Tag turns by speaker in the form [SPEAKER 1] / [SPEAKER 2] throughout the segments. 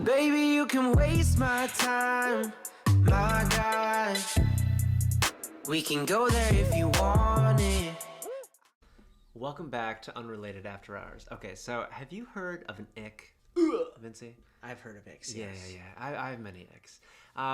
[SPEAKER 1] Baby, you can waste my time, my God. We can go there if you want it.
[SPEAKER 2] Welcome back to Unrelated After Hours. Okay, so have you heard of an ick, Vincey?
[SPEAKER 3] I've heard of Icks.
[SPEAKER 2] Yeah.
[SPEAKER 3] Yes.
[SPEAKER 2] I have many icks.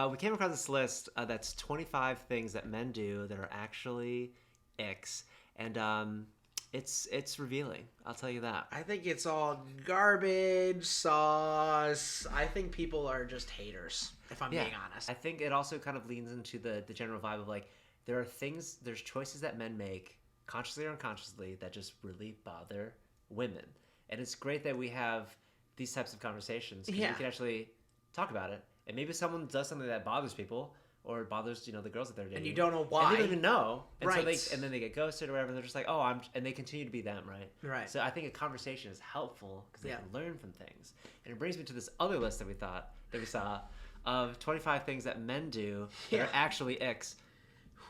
[SPEAKER 2] We came across this list that's 25 things that men do that are actually icks, and it's revealing. I'll tell you that.
[SPEAKER 3] I think it's all garbage sauce. I think people are just haters, if I'm being honest.
[SPEAKER 2] I think it also kind of leans into the general vibe of like there's choices that men make, consciously or unconsciously, that just really bother women. And it's great that we have these types of conversations because we can actually talk about it. And maybe someone does something that bothers people or bothers, the girls that they're dating.
[SPEAKER 3] And you don't know why.
[SPEAKER 2] And they don't even know. And
[SPEAKER 3] right.
[SPEAKER 2] So and then they get ghosted or whatever, and they're just like, and they continue to be them, right?
[SPEAKER 3] Right.
[SPEAKER 2] So I think a conversation is helpful because they can learn from things. And it brings me to this other list that we saw of 25 things that men do that are actually icks.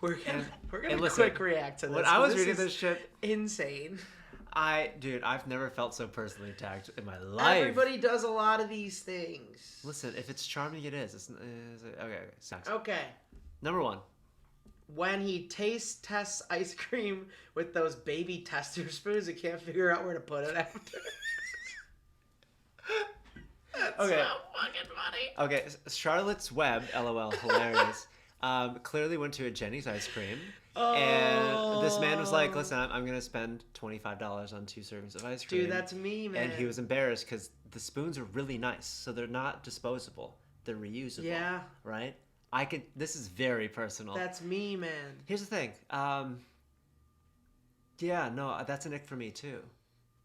[SPEAKER 3] We're gonna
[SPEAKER 2] listen,
[SPEAKER 3] quick react to this.
[SPEAKER 2] When I was reading this shit,
[SPEAKER 3] insane.
[SPEAKER 2] I've never felt so personally attacked in my life.
[SPEAKER 3] Everybody does a lot of these things.
[SPEAKER 2] Listen, if it's charming, it is. Okay. Sucks.
[SPEAKER 3] Okay.
[SPEAKER 2] Number 1.
[SPEAKER 3] When he tests ice cream with those baby tester spoons, he can't figure out where to put it after. That's
[SPEAKER 2] okay.
[SPEAKER 3] so fucking funny.
[SPEAKER 2] Okay, Charlotte's Web, LOL, hilarious. Clearly went to a Jenny's ice cream, and this man was like, "Listen, I'm gonna spend $25 on 2 servings of ice cream."
[SPEAKER 3] Dude, that's me, man.
[SPEAKER 2] And he was embarrassed because the spoons are really nice, so they're not disposable; they're reusable.
[SPEAKER 3] Yeah.
[SPEAKER 2] Right. This is very personal.
[SPEAKER 3] That's me, man.
[SPEAKER 2] Here's the thing. That's an ick for me too.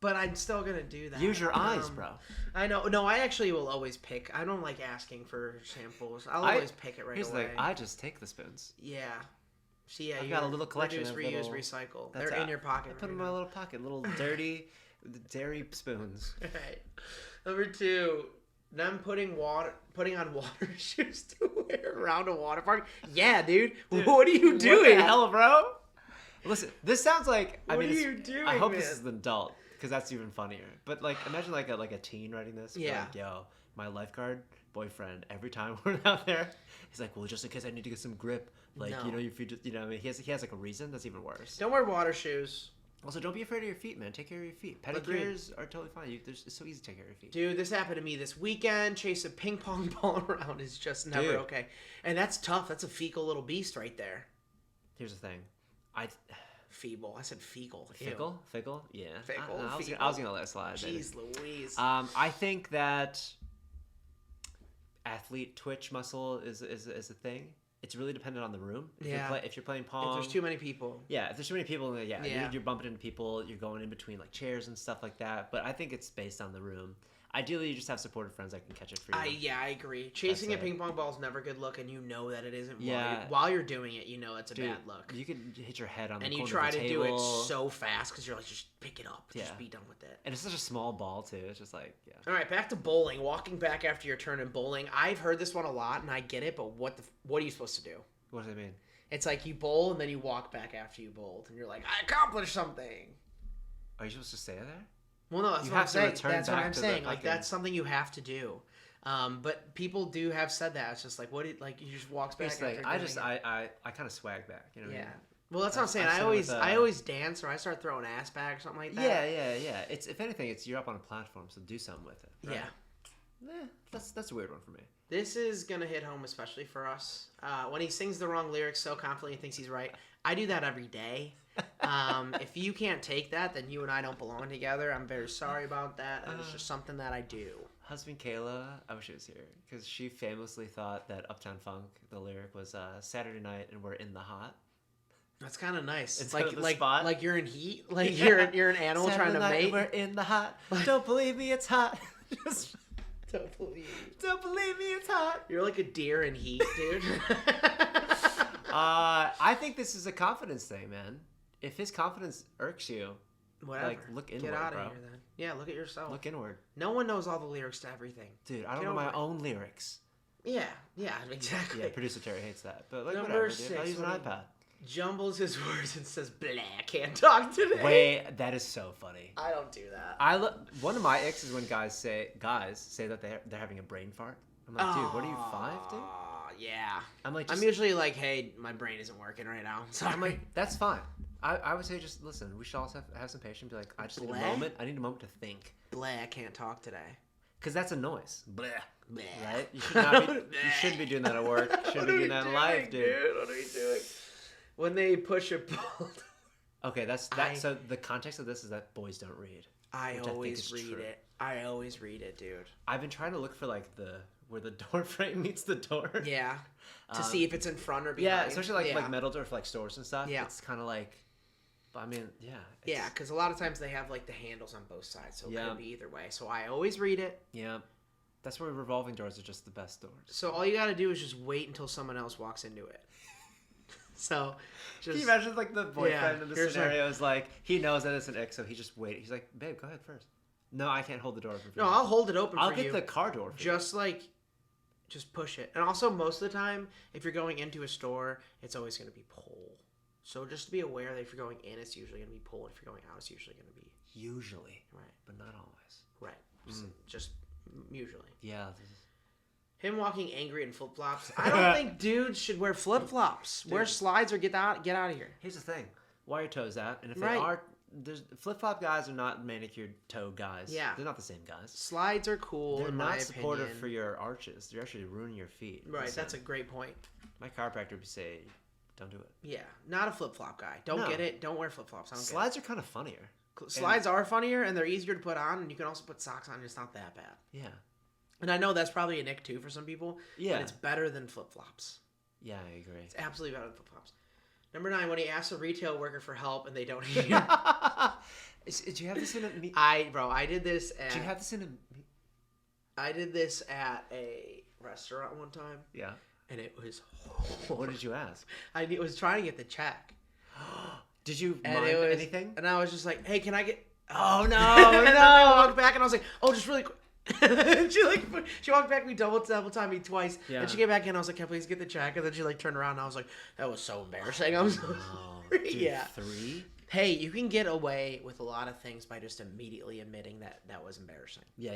[SPEAKER 3] But I'm still gonna do that.
[SPEAKER 2] Use your eyes, bro.
[SPEAKER 3] I know. No, I actually will always pick. I don't like asking for samples. I'll always pick it right
[SPEAKER 2] here's
[SPEAKER 3] away.
[SPEAKER 2] the thing. I just take the spoons.
[SPEAKER 3] Yeah. See,
[SPEAKER 2] I've got a little collection
[SPEAKER 3] reduce,
[SPEAKER 2] of
[SPEAKER 3] reuse,
[SPEAKER 2] little,
[SPEAKER 3] recycle. They're in your pocket.
[SPEAKER 2] I put them in my little pocket. Little dirty dairy spoons.
[SPEAKER 3] Right. Number 2. Them putting on water shoes to wear around a water park. Yeah, dude. What are you doing?
[SPEAKER 2] What the hell, bro? Listen, this sounds like.
[SPEAKER 3] What are you doing?
[SPEAKER 2] I hope
[SPEAKER 3] man?
[SPEAKER 2] this is an adult because that's even funnier. But like, imagine like a teen writing this.
[SPEAKER 3] Yeah.
[SPEAKER 2] Like, yo, my lifeguard boyfriend. Every time we're out there, he's like, well, just in case I need to get some grip. Like,
[SPEAKER 3] No.
[SPEAKER 2] if you just, I mean, he has like a reason. That's even worse.
[SPEAKER 3] Don't wear water shoes.
[SPEAKER 2] Also, don't be afraid of your feet, man. Take care of your feet. Pedicures are totally fine. It's so easy to take care of your feet.
[SPEAKER 3] Dude, this happened to me this weekend. Chase a ping pong ball around is just never okay. And that's tough. That's a fecal little beast right there.
[SPEAKER 2] Here's the thing.
[SPEAKER 3] Feeble. I said fecal.
[SPEAKER 2] Fickle? Yeah.
[SPEAKER 3] Fickle,
[SPEAKER 2] I was gonna let it slide.
[SPEAKER 3] Jeez Louise.
[SPEAKER 2] I think that athlete twitch muscle is a thing. It's really dependent on the room. If you're playing Pong.
[SPEAKER 3] If there's too many people.
[SPEAKER 2] Yeah, if there's too many people, you're bumping into people. You're going in between like chairs and stuff like that. But I think it's based on the room. Ideally, you just have supportive friends that can catch it for you.
[SPEAKER 3] I agree. Chasing a ping pong ball is never a good look, and you know that it isn't.
[SPEAKER 2] Yeah.
[SPEAKER 3] While you're doing it, you know it's a bad look.
[SPEAKER 2] You could hit your head on the
[SPEAKER 3] and
[SPEAKER 2] corner
[SPEAKER 3] you try
[SPEAKER 2] of the
[SPEAKER 3] to
[SPEAKER 2] table.
[SPEAKER 3] do it so fast because you're like, just pick it up. Just be done with it.
[SPEAKER 2] And it's such a small ball, too. It's just like, yeah.
[SPEAKER 3] All right, back to bowling. Walking back after your turn in bowling. I've heard this one a lot, and I get it, but what are you supposed to do?
[SPEAKER 2] What does it mean?
[SPEAKER 3] It's like you bowl, and then you walk back after you bowled, and you're like, I accomplished something.
[SPEAKER 2] Are you supposed to stay there?
[SPEAKER 3] Well, no, that's what I'm saying. That's what I'm saying. Like, that's something you have to do. But people do have said that. It's just like, you just walks back.
[SPEAKER 2] I kind of swag back. You know what I mean?
[SPEAKER 3] Well, that's what I'm saying. I always dance or I start throwing ass back or something like that.
[SPEAKER 2] Yeah. It's if anything, you're up on a platform, so do something with it. Right? Yeah. That's a weird one for me.
[SPEAKER 3] This is gonna hit home, especially for us. When he sings the wrong lyrics so confidently he thinks he's right. I do that every day. If you can't take that, then you and I don't belong together. I'm very sorry about that. It's just something that I do.
[SPEAKER 2] Husband Kayla, I wish she was here because she famously thought that Uptown Funk, the lyric was Saturday night and we're in the hot.
[SPEAKER 3] That's kind of nice. It's
[SPEAKER 2] like
[SPEAKER 3] like you're in heat. Like you're an animal
[SPEAKER 2] Saturday
[SPEAKER 3] trying to
[SPEAKER 2] night
[SPEAKER 3] mate.
[SPEAKER 2] We're in the hot. Don't believe me, it's hot.
[SPEAKER 3] Don't believe
[SPEAKER 2] me, it's hot.
[SPEAKER 3] You're like a deer in heat, dude.
[SPEAKER 2] I think this is a confidence thing, man. If his confidence irks you,
[SPEAKER 3] whatever.
[SPEAKER 2] Look inward,
[SPEAKER 3] Get out of
[SPEAKER 2] bro.
[SPEAKER 3] here, then. Yeah, look at yourself.
[SPEAKER 2] Look inward.
[SPEAKER 3] No one knows all the lyrics to everything.
[SPEAKER 2] Dude, I don't know my own lyrics.
[SPEAKER 3] Yeah, exactly.
[SPEAKER 2] Yeah, producer Terry hates that. But
[SPEAKER 3] Number
[SPEAKER 2] whatever,
[SPEAKER 3] 6.
[SPEAKER 2] dude. I'll use an iPad.
[SPEAKER 3] jumbles his words and says, "Blah, can't talk today."
[SPEAKER 2] Wait, that is so funny.
[SPEAKER 3] I don't do that.
[SPEAKER 2] One of my icks is when guys say that they're having a brain fart. I'm like, dude, what are you, 5, dude?
[SPEAKER 3] Yeah.
[SPEAKER 2] I'm like,
[SPEAKER 3] I'm usually like, hey, my brain isn't working right now. So
[SPEAKER 2] I'm like, that's fine. I would say just listen. We should also have some patience. Be like, I just need a moment. I need a moment to think.
[SPEAKER 3] Blah, I can't talk today.
[SPEAKER 2] Because that's a noise. Blah.
[SPEAKER 3] Blah.
[SPEAKER 2] Right? You should not be. You shouldn't be doing that at work. You shouldn't be doing that in life, dude.
[SPEAKER 3] What are we doing? When they push a ball.
[SPEAKER 2] Okay, that's that. So the context of this is that boys don't read.
[SPEAKER 3] I always read it. I always read it, dude.
[SPEAKER 2] I've been trying to look for like where the door frame meets the door.
[SPEAKER 3] Yeah. To see if it's in front or behind.
[SPEAKER 2] Yeah, especially like metal door for like stores and stuff.
[SPEAKER 3] Yeah.
[SPEAKER 2] It's kind of like. I mean, yeah.
[SPEAKER 3] Yeah, because a lot of times they have like the handles on both sides, so it
[SPEAKER 2] Yeah.
[SPEAKER 3] could be either way. So I always read it.
[SPEAKER 2] Yeah. That's where revolving doors are just the best doors.
[SPEAKER 3] So all you got to do is just wait until someone else walks into it. So, just...
[SPEAKER 2] Can you imagine like the boyfriend in the
[SPEAKER 3] here's
[SPEAKER 2] scenario is like, he knows that it's an ick, so he just wait. He's like, babe, go ahead first. No, I can't hold the door open for
[SPEAKER 3] No,
[SPEAKER 2] you.
[SPEAKER 3] I'll hold it open
[SPEAKER 2] I'll
[SPEAKER 3] for
[SPEAKER 2] get
[SPEAKER 3] you.
[SPEAKER 2] the car door for you.
[SPEAKER 3] Just push it. And also, most of the time, if you're going into a store, it's always going to be pull. So just be aware that if you're going in, it's usually going to be pull. If you're going out, it's usually going to be...
[SPEAKER 2] Usually.
[SPEAKER 3] Right.
[SPEAKER 2] But not always.
[SPEAKER 3] Right. Just usually.
[SPEAKER 2] Yeah.
[SPEAKER 3] Him walking angry in flip-flops. I don't think dudes should wear flip-flops. Wear slides or get out of here.
[SPEAKER 2] Here's the thing. Wire your toes out. And if
[SPEAKER 3] Right.
[SPEAKER 2] they are... Flip-flop guys are not manicured toe guys.
[SPEAKER 3] Yeah.
[SPEAKER 2] They're not the same guys.
[SPEAKER 3] Slides are cool,
[SPEAKER 2] They're
[SPEAKER 3] in
[SPEAKER 2] not
[SPEAKER 3] my
[SPEAKER 2] supportive
[SPEAKER 3] opinion.
[SPEAKER 2] for your arches. They're actually ruining your feet.
[SPEAKER 3] Right,
[SPEAKER 2] Listen,
[SPEAKER 3] that's a great point.
[SPEAKER 2] my chiropractor would say, don't do it.
[SPEAKER 3] Yeah, not a flip-flop guy. Don't
[SPEAKER 2] No.
[SPEAKER 3] get it. Don't wear flip-flops. I don't
[SPEAKER 2] Slides are kind of funnier.
[SPEAKER 3] get it. Slides are funnier, and they're easier to put on, and you can also put socks on, and it's not that bad.
[SPEAKER 2] Yeah.
[SPEAKER 3] And I know that's probably a nick, too, for some people.
[SPEAKER 2] Yeah.
[SPEAKER 3] But it's better than flip-flops.
[SPEAKER 2] Yeah, I agree.
[SPEAKER 3] It's absolutely better than flip-flops. Number 9, when he asks a retail worker for help and they don't hear.
[SPEAKER 2] Did you have this in a meet?
[SPEAKER 3] I did this at...
[SPEAKER 2] Did you have this in a...
[SPEAKER 3] I did this at a restaurant one time,
[SPEAKER 2] Yeah.
[SPEAKER 3] and it was...
[SPEAKER 2] What did you ask?
[SPEAKER 3] I was trying to get the check.
[SPEAKER 2] Did you
[SPEAKER 3] And
[SPEAKER 2] mind
[SPEAKER 3] it was,
[SPEAKER 2] anything?
[SPEAKER 3] And I was just like, hey, can I get...
[SPEAKER 2] Oh, no,
[SPEAKER 3] And then I
[SPEAKER 2] no.
[SPEAKER 3] walked back, and I was like, oh, just really quick. And she walked back me double time me twice.
[SPEAKER 2] Yeah.
[SPEAKER 3] And she came back in, and I was like, can I please get the check? And then she turned around, and I was like, that was so embarrassing. I was so sorry.
[SPEAKER 2] Dude,
[SPEAKER 3] Yeah.
[SPEAKER 2] 3?
[SPEAKER 3] Hey, you can get away with a lot of things by just immediately admitting that was embarrassing.
[SPEAKER 2] Yeah.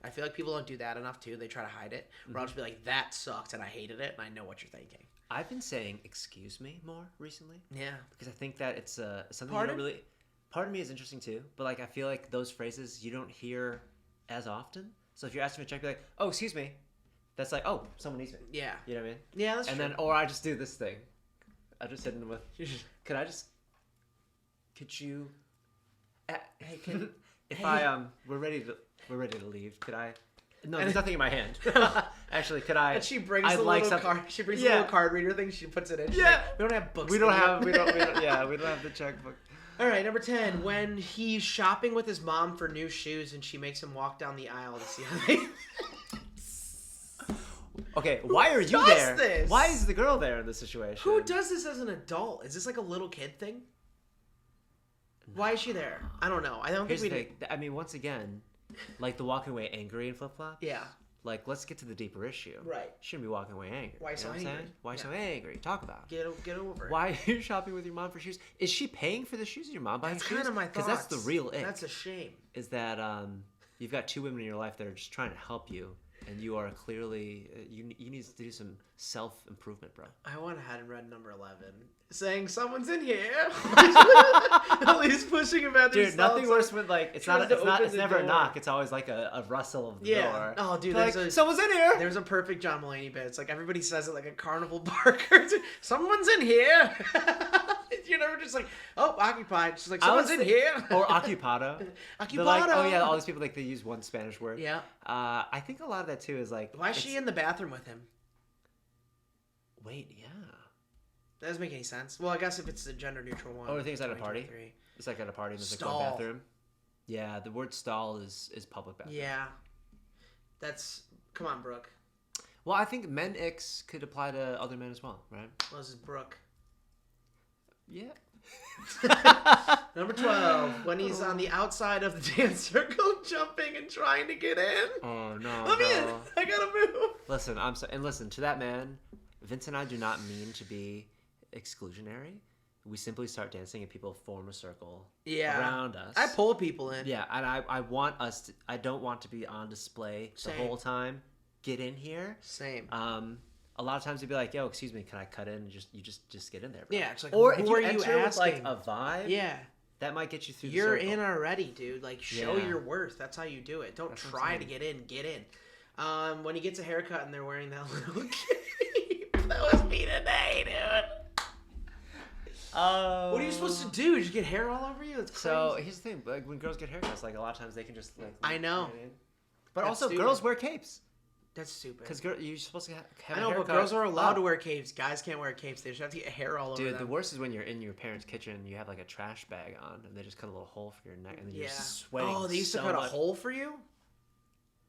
[SPEAKER 3] I feel like people don't do that enough, too. They try to hide it. Where I'll just be like, that sucked, and I hated it, and I know what you're thinking.
[SPEAKER 2] I've been saying excuse me more recently.
[SPEAKER 3] Yeah.
[SPEAKER 2] Because I think that it's something
[SPEAKER 3] Pardon?
[SPEAKER 2] you don't really... Part of me is interesting, too. But, like, I feel like those phrases you don't hear as often. So if you're asking me to check, be like, oh, excuse me. That's like, oh, someone needs me.
[SPEAKER 3] Yeah.
[SPEAKER 2] You know what I mean?
[SPEAKER 3] Yeah, that's
[SPEAKER 2] and
[SPEAKER 3] true.
[SPEAKER 2] then, or I just do this thing. I just hit them with, could you, hey, if we're ready to leave, could I, no, there's nothing in my hand. Actually, could I,
[SPEAKER 3] And she brings
[SPEAKER 2] I'd
[SPEAKER 3] the
[SPEAKER 2] like
[SPEAKER 3] little
[SPEAKER 2] something-
[SPEAKER 3] card. She brings
[SPEAKER 2] Yeah.
[SPEAKER 3] the little card reader thing. She puts it in. She's
[SPEAKER 2] Yeah.
[SPEAKER 3] like, we don't have books.
[SPEAKER 2] we don't
[SPEAKER 3] idiot."
[SPEAKER 2] we don't have the checkbook.
[SPEAKER 3] All right, number 10. When he's shopping with his mom for new shoes and she makes him walk down the aisle to see how they...
[SPEAKER 2] Okay, why are you
[SPEAKER 3] does
[SPEAKER 2] there?
[SPEAKER 3] this?
[SPEAKER 2] Why is the girl there in this situation?
[SPEAKER 3] Who does this as an adult? Is this like a little kid thing? Why is she there? I don't know. I don't
[SPEAKER 2] Here's the
[SPEAKER 3] think
[SPEAKER 2] thing. I mean, once again, like the walking away angry in flip flop.
[SPEAKER 3] Yeah.
[SPEAKER 2] Like, let's get to the deeper issue.
[SPEAKER 3] Right.
[SPEAKER 2] Shouldn't be walking away angry.
[SPEAKER 3] Why
[SPEAKER 2] You
[SPEAKER 3] so
[SPEAKER 2] know what I'm
[SPEAKER 3] angry?
[SPEAKER 2] saying? Why
[SPEAKER 3] Yeah.
[SPEAKER 2] so angry? Talk about it.
[SPEAKER 3] Get over it.
[SPEAKER 2] Why are you shopping with your mom for shoes? Is she paying for the shoes? Or your mom buying
[SPEAKER 3] That's
[SPEAKER 2] shoes?
[SPEAKER 3] kind of my thoughts.
[SPEAKER 2] Because that's the real ick.
[SPEAKER 3] That's a shame.
[SPEAKER 2] Is that you've got 2 women in your life that are just trying to help you, and you are clearly you need to do some self improvement, bro.
[SPEAKER 3] I went ahead and read number 11, saying someone's in here. At least pushing him at
[SPEAKER 2] Dude, nothing worse when like it's
[SPEAKER 3] tries to open
[SPEAKER 2] it's
[SPEAKER 3] the
[SPEAKER 2] never a
[SPEAKER 3] door.
[SPEAKER 2] knock. It's always like a rustle of the
[SPEAKER 3] Yeah.
[SPEAKER 2] door.
[SPEAKER 3] Oh, dude,
[SPEAKER 2] Like,
[SPEAKER 3] there's a
[SPEAKER 2] someone's in here.
[SPEAKER 3] There's a perfect John Mulaney bit. It's like everybody says it like a carnival barker. Someone's in here. You're never just like, oh, occupied. Just like, someone's in here.
[SPEAKER 2] Or occupado. They're like,
[SPEAKER 3] Occupado.
[SPEAKER 2] oh yeah, all these people like they use one Spanish word.
[SPEAKER 3] Yeah.
[SPEAKER 2] I think a lot of that too is like.
[SPEAKER 3] Why is she in the bathroom with him?
[SPEAKER 2] Wait, yeah.
[SPEAKER 3] That doesn't make any sense. Well, I guess if it's a gender neutral one.
[SPEAKER 2] Oh, I think it's at a party.
[SPEAKER 3] 2023.
[SPEAKER 2] It's like at a party and there's like
[SPEAKER 3] Stall.
[SPEAKER 2] one bathroom. Yeah, the word stall is public bathroom.
[SPEAKER 3] Yeah. That's. Come on, Brooke.
[SPEAKER 2] Well, I think men icks could apply to other men as well, right?
[SPEAKER 3] Well, this is Brooke.
[SPEAKER 2] Yeah.
[SPEAKER 3] Number 12. When he's on the outside of the dance circle, jumping and trying to get in.
[SPEAKER 2] Oh no.
[SPEAKER 3] Let me in.
[SPEAKER 2] no.
[SPEAKER 3] I gotta move.
[SPEAKER 2] Listen, I'm so, and listen to that man. Vince and I do not mean to be exclusionary, we simply start dancing and people form a circle
[SPEAKER 3] Yeah.
[SPEAKER 2] around us.
[SPEAKER 3] I pull people in.
[SPEAKER 2] Yeah, and I want us to. I don't want to be on display
[SPEAKER 3] Same.
[SPEAKER 2] the whole time. Get in here.
[SPEAKER 3] Same.
[SPEAKER 2] A lot of times you'd be like, "Yo, excuse me, can I cut in?" And just get in there. Bro.
[SPEAKER 3] Yeah, it's like,
[SPEAKER 2] or
[SPEAKER 3] who
[SPEAKER 2] if
[SPEAKER 3] are
[SPEAKER 2] you
[SPEAKER 3] you
[SPEAKER 2] enter with like
[SPEAKER 3] asking?
[SPEAKER 2] a vibe,
[SPEAKER 3] Yeah.
[SPEAKER 2] that might get you through.
[SPEAKER 3] You're
[SPEAKER 2] the circle.
[SPEAKER 3] in already, dude. Like, show
[SPEAKER 2] Yeah.
[SPEAKER 3] your worth. That's how you do it. Don't
[SPEAKER 2] That's what I'm
[SPEAKER 3] try to
[SPEAKER 2] saying.
[SPEAKER 3] get in. Get in. When he gets a haircut and they're wearing that little cape. That was me today, dude. What are you supposed to do? Just get hair all over you? That's crazy.
[SPEAKER 2] So here's the thing: like when girls get haircuts, like a lot of times they can just like.
[SPEAKER 3] I know.
[SPEAKER 2] But
[SPEAKER 3] That's
[SPEAKER 2] also,
[SPEAKER 3] stupid.
[SPEAKER 2] girls wear capes
[SPEAKER 3] That's stupid.
[SPEAKER 2] because you're supposed to have
[SPEAKER 3] I
[SPEAKER 2] a
[SPEAKER 3] know,
[SPEAKER 2] haircut.
[SPEAKER 3] but girls are allowed to
[SPEAKER 2] up.
[SPEAKER 3] wear capes. Guys can't wear capes. They just have to get hair all over
[SPEAKER 2] Dude,
[SPEAKER 3] them.
[SPEAKER 2] the worst is when you're in your parents' kitchen, you have like a trash bag on, and they just cut a little hole for your neck, and then you're sweating.
[SPEAKER 3] Oh, they used to
[SPEAKER 2] so
[SPEAKER 3] cut
[SPEAKER 2] much.
[SPEAKER 3] a hole for you?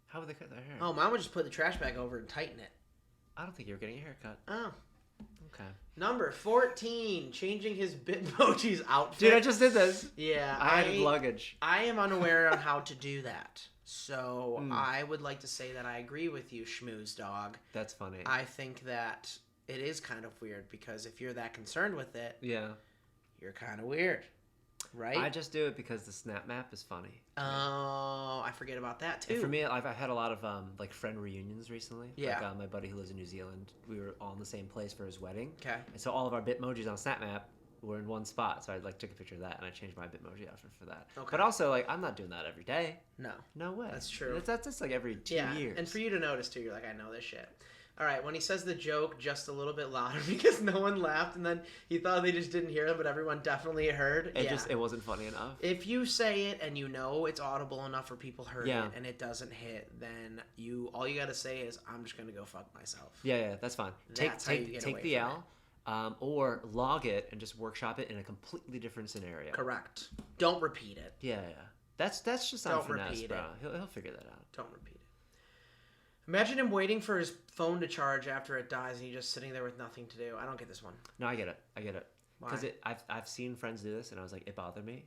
[SPEAKER 2] How would they cut their hair?
[SPEAKER 3] Oh, mom would just put the trash bag over and tighten it.
[SPEAKER 2] I don't think you were getting a haircut.
[SPEAKER 3] Oh.
[SPEAKER 2] Okay.
[SPEAKER 3] Number 14, changing his Bitmoji's outfit.
[SPEAKER 2] Dude, I just did this.
[SPEAKER 3] Yeah,
[SPEAKER 2] I had luggage.
[SPEAKER 3] I am unaware on how to do that. So I would like to say that I agree with you, Schmooze Dog.
[SPEAKER 2] That's funny.
[SPEAKER 3] I think that it is kind of weird because if you're that concerned with it,
[SPEAKER 2] yeah.
[SPEAKER 3] you're kind of weird. Right?
[SPEAKER 2] I just do it because the snap map is funny.
[SPEAKER 3] Oh, I forget about that too.
[SPEAKER 2] And for me, I've had a lot of like friend reunions recently.
[SPEAKER 3] Yeah.
[SPEAKER 2] Like my buddy who lives in New Zealand, we were all in the same place for his wedding.
[SPEAKER 3] Okay.
[SPEAKER 2] And so all of our Bitmojis on SnapMap were in one spot. So I like took a picture of that and I changed my Bitmoji outfit for that.
[SPEAKER 3] Okay.
[SPEAKER 2] But also like I'm not doing that every day.
[SPEAKER 3] No.
[SPEAKER 2] No way.
[SPEAKER 3] That's true.
[SPEAKER 2] That's like every 2 years.
[SPEAKER 3] And for you to notice too, you're like, I know this shit. All right, when he says the joke just a little bit louder because no one laughed and then he thought they just didn't hear it, but everyone definitely heard.
[SPEAKER 2] It wasn't funny enough.
[SPEAKER 3] If you say it and you know it's audible enough for people heard
[SPEAKER 2] Yeah.
[SPEAKER 3] it and it doesn't hit, then all you got to say is, I'm just going to go fuck myself.
[SPEAKER 2] Yeah, that's fine.
[SPEAKER 3] That's how you get
[SPEAKER 2] take
[SPEAKER 3] away
[SPEAKER 2] the
[SPEAKER 3] from
[SPEAKER 2] L, or log it and just workshop it in a completely different scenario.
[SPEAKER 3] Correct. Don't repeat it.
[SPEAKER 2] Yeah. That's just
[SPEAKER 3] Don't
[SPEAKER 2] on finesse,
[SPEAKER 3] repeat
[SPEAKER 2] bro.
[SPEAKER 3] it.
[SPEAKER 2] He'll figure that out.
[SPEAKER 3] Don't repeat it. Imagine him waiting for his phone to charge after it dies and he's just sitting there with nothing to do. I don't get this one.
[SPEAKER 2] No, I get it.
[SPEAKER 3] Why?
[SPEAKER 2] Because I've seen friends do this, and I was like, it bothered me,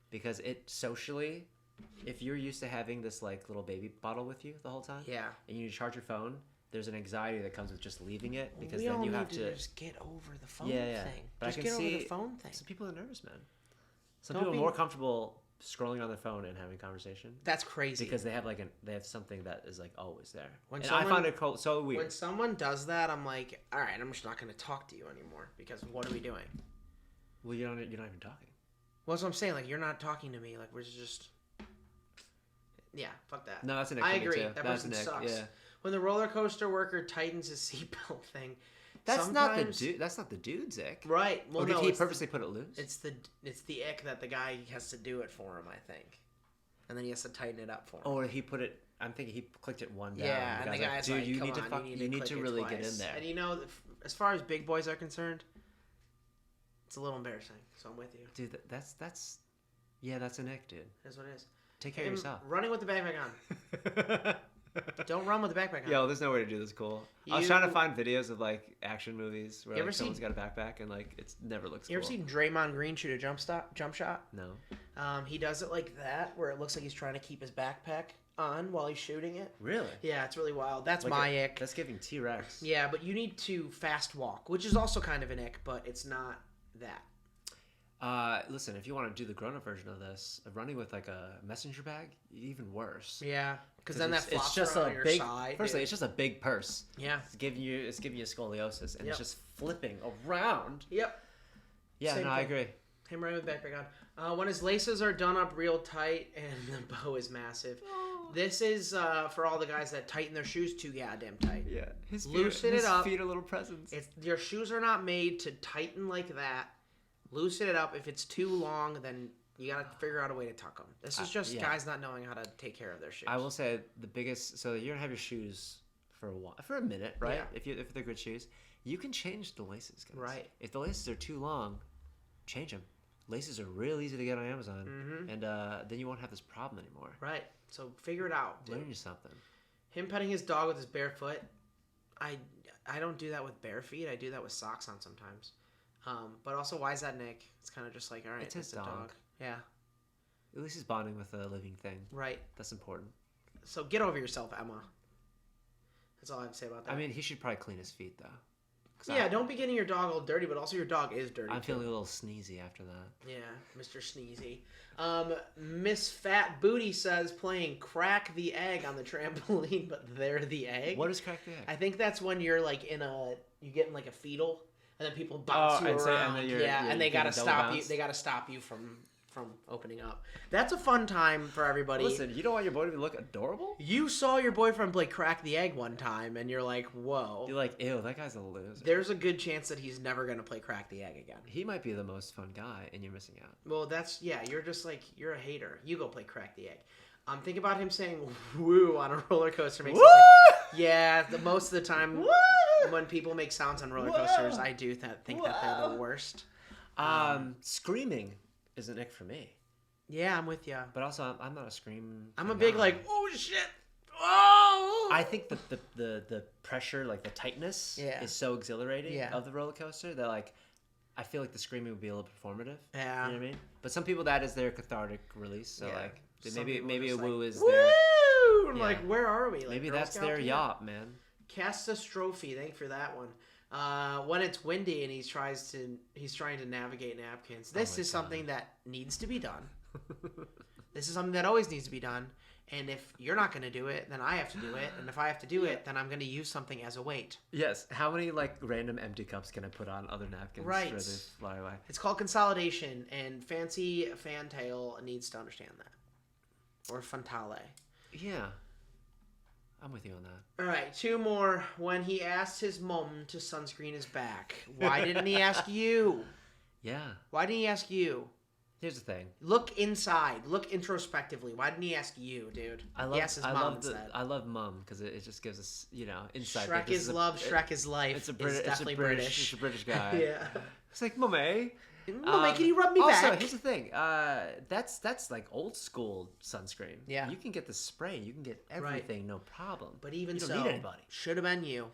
[SPEAKER 2] because it socially, if you're used to having this like little baby bottle with you the whole time,
[SPEAKER 3] Yeah.
[SPEAKER 2] and you need to charge your phone, there's an anxiety that comes with just leaving it, because
[SPEAKER 3] we
[SPEAKER 2] then
[SPEAKER 3] all
[SPEAKER 2] you
[SPEAKER 3] need
[SPEAKER 2] have
[SPEAKER 3] to just get over the phone
[SPEAKER 2] yeah.
[SPEAKER 3] thing.
[SPEAKER 2] But
[SPEAKER 3] Just
[SPEAKER 2] I can
[SPEAKER 3] get over
[SPEAKER 2] see
[SPEAKER 3] the phone thing.
[SPEAKER 2] some people are nervous, man. Some
[SPEAKER 3] Don't
[SPEAKER 2] people are
[SPEAKER 3] be-
[SPEAKER 2] more comfortable scrolling on their phone and having conversation
[SPEAKER 3] That's crazy.
[SPEAKER 2] because they have something that is like always there.
[SPEAKER 3] When
[SPEAKER 2] And I
[SPEAKER 3] someone-
[SPEAKER 2] find it so weird.
[SPEAKER 3] When someone does that, I'm like, all right, I'm just not going to talk to you anymore because what are we doing?
[SPEAKER 2] Well, you're not even talking.
[SPEAKER 3] Well, that's what I'm saying. Like, you're not talking to me. Like, we're just. Yeah, fuck that.
[SPEAKER 2] No, that's an ick
[SPEAKER 3] I
[SPEAKER 2] for me,
[SPEAKER 3] agree.
[SPEAKER 2] too.
[SPEAKER 3] That
[SPEAKER 2] That's
[SPEAKER 3] person
[SPEAKER 2] an ick,
[SPEAKER 3] sucks.
[SPEAKER 2] yeah.
[SPEAKER 3] When the roller coaster worker tightens his seatbelt thing.
[SPEAKER 2] That's not the
[SPEAKER 3] sometimes-
[SPEAKER 2] dude. That's not the dude's ick.
[SPEAKER 3] Right. Well,
[SPEAKER 2] Or did
[SPEAKER 3] no,
[SPEAKER 2] he
[SPEAKER 3] it's the-
[SPEAKER 2] purposely put it loose?
[SPEAKER 3] It's the ick that the guy has to do it for him, I think. And then he has to tighten it up for him.
[SPEAKER 2] Or he put it. I'm thinking he clicked it one down.
[SPEAKER 3] Yeah, and the guy's
[SPEAKER 2] dude,
[SPEAKER 3] like,
[SPEAKER 2] you
[SPEAKER 3] come
[SPEAKER 2] need to
[SPEAKER 3] on,
[SPEAKER 2] fuck.
[SPEAKER 3] you
[SPEAKER 2] You need
[SPEAKER 3] click
[SPEAKER 2] to
[SPEAKER 3] it
[SPEAKER 2] really get
[SPEAKER 3] twice."
[SPEAKER 2] in there.
[SPEAKER 3] And you know, as far as big boys are concerned, it's a little embarrassing. So I'm with you.
[SPEAKER 2] Dude, that's an ick, dude.
[SPEAKER 3] That's what it is.
[SPEAKER 2] Take care of
[SPEAKER 3] Him
[SPEAKER 2] yourself.
[SPEAKER 3] running with the backpack on. Don't run with the backpack on.
[SPEAKER 2] Yo, there's no way to do this cool. I was
[SPEAKER 3] You-
[SPEAKER 2] trying to find videos of like action movies where
[SPEAKER 3] You ever
[SPEAKER 2] like, someone's
[SPEAKER 3] seen-
[SPEAKER 2] got a backpack and like it never looks
[SPEAKER 3] You ever
[SPEAKER 2] cool.
[SPEAKER 3] seen Draymond Green shoot a jump shot?
[SPEAKER 2] No.
[SPEAKER 3] He does it like that, where it looks like he's trying to keep his backpack on while he's shooting it.
[SPEAKER 2] Really?
[SPEAKER 3] Yeah, it's really wild. That's
[SPEAKER 2] Like
[SPEAKER 3] my ick.
[SPEAKER 2] That's giving T-Rex.
[SPEAKER 3] Yeah, but you need to fast walk, which is also kind of an ick, but it's not that.
[SPEAKER 2] Listen, if you want to do the grown-up version of this, running with like a messenger bag, even worse.
[SPEAKER 3] Yeah, because then that
[SPEAKER 2] it's
[SPEAKER 3] flops
[SPEAKER 2] just
[SPEAKER 3] around
[SPEAKER 2] a
[SPEAKER 3] on your
[SPEAKER 2] big.
[SPEAKER 3] side.
[SPEAKER 2] Firstly,
[SPEAKER 3] dude.
[SPEAKER 2] it's just a big purse.
[SPEAKER 3] Yeah.
[SPEAKER 2] It's giving you scoliosis, and
[SPEAKER 3] Yep.
[SPEAKER 2] it's just flipping around.
[SPEAKER 3] Yep.
[SPEAKER 2] Yeah,
[SPEAKER 3] Same
[SPEAKER 2] no, I
[SPEAKER 3] thing.
[SPEAKER 2] agree.
[SPEAKER 3] Him running with the backpack on. When his laces are done up real tight and the bow is massive. This is for all the guys that tighten their shoes too goddamn tight.
[SPEAKER 2] Yeah, his
[SPEAKER 3] Loosen it up.
[SPEAKER 2] feet are little presents.
[SPEAKER 3] Your shoes are not made to tighten like that. Loosen it up. If it's too long, then you gotta figure out a way to tuck them. This is just
[SPEAKER 2] yeah.
[SPEAKER 3] guys not knowing how to take care of their shoes.
[SPEAKER 2] I will say the biggest. So you're gonna have your shoes for a minute, right?
[SPEAKER 3] Yeah.
[SPEAKER 2] If they're good shoes, you can change the laces, guys.
[SPEAKER 3] Right.
[SPEAKER 2] If the laces are too long, change them. Laces are real easy to get on Amazon, and then you won't have this problem anymore.
[SPEAKER 3] Right. So figure it out. Dude.
[SPEAKER 2] Learn you something.
[SPEAKER 3] Him petting his dog with his bare foot. I don't do that with bare feet. I do that with socks on sometimes. But also, why is that Nick? It's kind of just like, all right,
[SPEAKER 2] It's his
[SPEAKER 3] a
[SPEAKER 2] dog.
[SPEAKER 3] Yeah.
[SPEAKER 2] At least he's bonding with a living thing.
[SPEAKER 3] Right.
[SPEAKER 2] That's important.
[SPEAKER 3] So get over yourself, Emma. That's all I have to say about that.
[SPEAKER 2] I mean, he should probably clean his feet though.
[SPEAKER 3] Yeah, don't be getting your dog all dirty, but also your dog is dirty.
[SPEAKER 2] I'm feeling a little sneezy after that.
[SPEAKER 3] Yeah, Mr. Sneezy. Miss Fat Booty says playing crack the egg on the trampoline, but they're the egg.
[SPEAKER 2] What is crack the egg?
[SPEAKER 3] I think that's when you're like you get in like a fetal, and then people bounce you
[SPEAKER 2] and
[SPEAKER 3] around.
[SPEAKER 2] then you're
[SPEAKER 3] and they gotta
[SPEAKER 2] getting
[SPEAKER 3] stop
[SPEAKER 2] double
[SPEAKER 3] you.
[SPEAKER 2] bounce?
[SPEAKER 3] They gotta stop you from opening up. That's a fun time for everybody.
[SPEAKER 2] Listen, you don't want your boy to look adorable?
[SPEAKER 3] You saw your boyfriend play crack the egg one time, and you're like, whoa.
[SPEAKER 2] You're like, ew, that guy's a loser.
[SPEAKER 3] There's a good chance that he's never gonna play crack the egg again.
[SPEAKER 2] He might be the most fun guy, and you're missing out.
[SPEAKER 3] Well, you're just like, you're a hater. You go play crack the egg. Think about him saying woo on a roller coaster. Makes
[SPEAKER 2] Woo!
[SPEAKER 3] Yeah, most of the time when people make sounds on roller coasters, I do think that they're the worst.
[SPEAKER 2] Screaming is an ick for me.
[SPEAKER 3] Yeah, I'm with you.
[SPEAKER 2] But also, I'm not a scream.
[SPEAKER 3] I'm a big like, oh shit, oh.
[SPEAKER 2] I think the pressure, like the tightness, is so exhilarating of the roller coaster that like, I feel like the screaming would be a little performative.
[SPEAKER 3] Yeah.
[SPEAKER 2] You know what I mean? But some people, that is their cathartic release. So like, maybe a woo is
[SPEAKER 3] woo!
[SPEAKER 2] their.
[SPEAKER 3] I'm like, where are we? Like,
[SPEAKER 2] maybe
[SPEAKER 3] Girl
[SPEAKER 2] that's
[SPEAKER 3] Scout
[SPEAKER 2] their
[SPEAKER 3] camp?
[SPEAKER 2] yop, man.
[SPEAKER 3] Catastrophe. Thank you for that one. When it's windy and he's trying to navigate napkins. This is something that needs to be done. This is something that always needs to be done. And if you're not going to do it, then I have to do it. And if I have to do it, then I'm going to use something as a weight.
[SPEAKER 2] Yes. How many like random empty cups can I put on other napkins
[SPEAKER 3] Right.
[SPEAKER 2] for this fly away?
[SPEAKER 3] It's called consolidation, and Fancy Fantail needs to understand that. Or Fantale.
[SPEAKER 2] Yeah. I'm with you on that.
[SPEAKER 3] All right, 2 more. When he asked his mom to sunscreen his back, why didn't he ask you?
[SPEAKER 2] Yeah.
[SPEAKER 3] Why didn't he ask you?
[SPEAKER 2] Here's the thing.
[SPEAKER 3] Look inside. Look introspectively. Why didn't he ask you, dude? He asked his mom instead.
[SPEAKER 2] I love mum because it just gives us, insight.
[SPEAKER 3] Shrek is love, Shrek is life. It's definitely British.
[SPEAKER 2] It's a British guy.
[SPEAKER 3] Yeah.
[SPEAKER 2] It's like, Mummy.
[SPEAKER 3] Mummy, can you rub me back?
[SPEAKER 2] Also, here's the thing. That's like old school sunscreen.
[SPEAKER 3] Yeah.
[SPEAKER 2] You can get the spray. You can get everything, no problem.
[SPEAKER 3] But even
[SPEAKER 2] you don't
[SPEAKER 3] so,
[SPEAKER 2] need anybody.
[SPEAKER 3] Should have been you.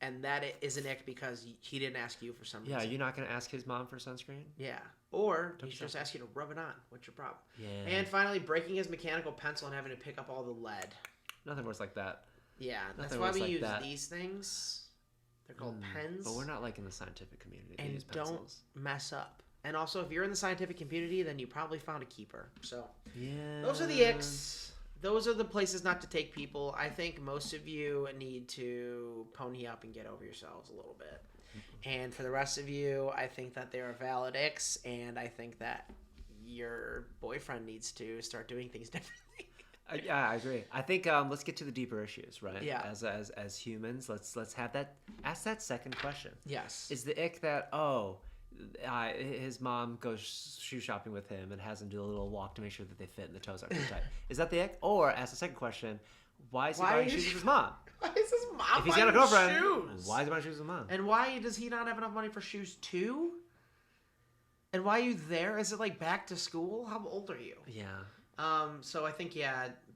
[SPEAKER 3] And that is an ick because he didn't ask you for some reason.
[SPEAKER 2] Yeah, you're not going to ask his mom for sunscreen?
[SPEAKER 3] Yeah. Or he should just ask you to rub it on. What's your problem?
[SPEAKER 2] Yeah.
[SPEAKER 3] And finally, breaking his mechanical pencil and having to pick up all the lead.
[SPEAKER 2] Nothing worse like that.
[SPEAKER 3] Yeah, that's
[SPEAKER 2] Nothing
[SPEAKER 3] why
[SPEAKER 2] worse
[SPEAKER 3] we
[SPEAKER 2] like
[SPEAKER 3] use
[SPEAKER 2] that.
[SPEAKER 3] these things. They're called pens.
[SPEAKER 2] But we're not like in the scientific community.
[SPEAKER 3] And
[SPEAKER 2] use pencils.
[SPEAKER 3] don't mess up. And also, if you're in the scientific community, then you probably found a keeper. So,
[SPEAKER 2] yeah.
[SPEAKER 3] those are the icks. Those are the places not to take people. I think most of you need to pony up and get over yourselves a little bit. And for the rest of you, I think that they are valid icks, and I think that your boyfriend needs to start doing things differently.
[SPEAKER 2] Yeah, I agree. I think let's get to the deeper issues, right?
[SPEAKER 3] Yeah.
[SPEAKER 2] As humans, let's have that. Ask that second question.
[SPEAKER 3] Yes.
[SPEAKER 2] Is the ick that his mom goes shoe shopping with him and has him do a little walk to make sure that they fit and the toes aren't too tight? Is that the ick? Or ask the second question, why is he buying shoes with his mom?
[SPEAKER 3] Why is his mom
[SPEAKER 2] If he's got a girlfriend,
[SPEAKER 3] shoes?
[SPEAKER 2] why is he buying shoes with his mom?
[SPEAKER 3] And why does he not have enough money for shoes too? And why are you there? Is it like back to school? How old are you?
[SPEAKER 2] Yeah.
[SPEAKER 3] So I think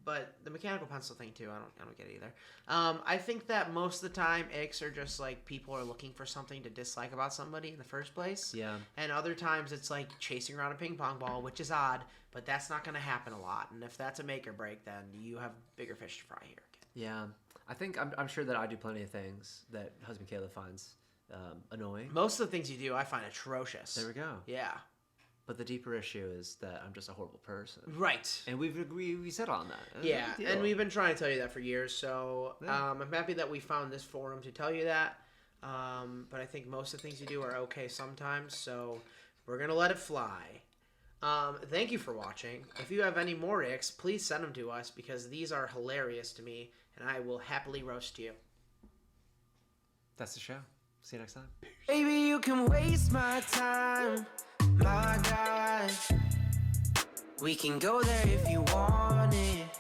[SPEAKER 3] but the mechanical pencil thing too, I don't get it either. I think that most of the time icks are just like people are looking for something to dislike about somebody in the first place.
[SPEAKER 2] Yeah.
[SPEAKER 3] And other times it's like chasing around a ping pong ball, which is odd, but that's not going to happen a lot. And if that's a make or break, then you have bigger fish to fry here.
[SPEAKER 2] Yeah. I think I'm sure that I do plenty of things that husband Caleb finds annoying.
[SPEAKER 3] Most of the things you do, I find atrocious.
[SPEAKER 2] There we go.
[SPEAKER 3] Yeah.
[SPEAKER 2] But the deeper issue is that I'm just a horrible person.
[SPEAKER 3] Right.
[SPEAKER 2] And we settled on that.
[SPEAKER 3] Yeah, and we've been trying to tell you that for years. So I'm happy that we found this forum to tell you that. But I think most of the things you do are okay sometimes. So we're going to let it fly. Thank you for watching. If you have any more icks, please send them to us because these are hilarious to me. And I will happily roast you.
[SPEAKER 2] That's the show. See you next time.
[SPEAKER 1] Baby, you can waste my time, my guy. We can go there if you want it.